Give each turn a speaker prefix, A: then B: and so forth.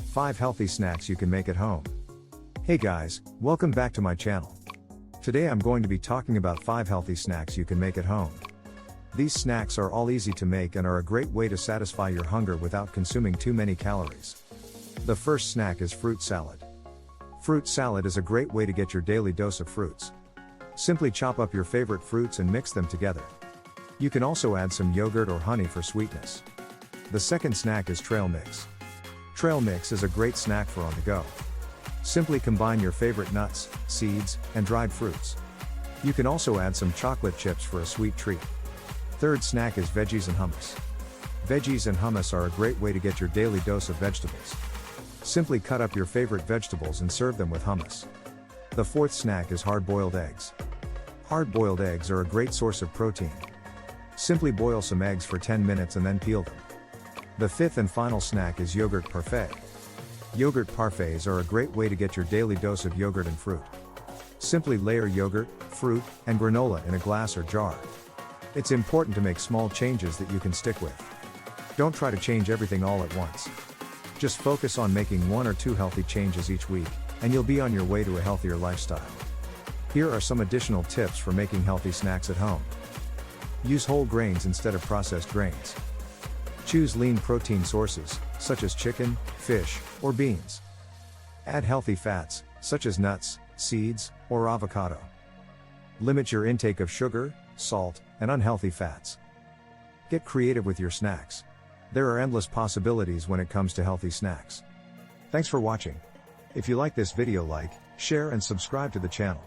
A: 5 healthy snacks you can make at home. Hey guys, welcome back to my channel. Today I'm going to be talking about 5 healthy snacks you can make at home. These snacks are all easy to make and are a great way to satisfy your hunger without consuming too many calories. The first snack is fruit salad. Fruit salad is a great way to get your daily dose of fruits. Simply chop up your favorite fruits and mix them together. You can also add some yogurt or honey for sweetness. The second snack is trail mix. Trail mix is a great snack for on the go. Simply combine your favorite nuts, seeds, and dried fruits. You can also add some chocolate chips for a sweet treat. Third snack is veggies and hummus. Veggies and hummus are a great way to get your daily dose of vegetables. Simply cut up your favorite vegetables and serve them with hummus. The fourth snack is hard-boiled eggs. Hard-boiled eggs are a great source of protein. Simply boil some eggs for 10 minutes and then peel them. The fifth and final snack is yogurt parfait. Yogurt parfaits are a great way to get your daily dose of yogurt and fruit. Simply layer yogurt, fruit, and granola in a glass or jar. It's important to make small changes that you can stick with. Don't try to change everything all at once. Just focus on making 1 or 2 healthy changes each week, and you'll be on your way to a healthier lifestyle. Here are some additional tips for making healthy snacks at home. Use whole grains instead of processed grains. Choose lean protein sources, such as chicken, fish, or beans. Add healthy fats, such as nuts, seeds, or avocado. Limit your intake of sugar, salt, and unhealthy fats. Get creative with your snacks. There are endless possibilities when it comes to healthy snacks. Thanks for watching. If you like this video, like, share and subscribe to the channel.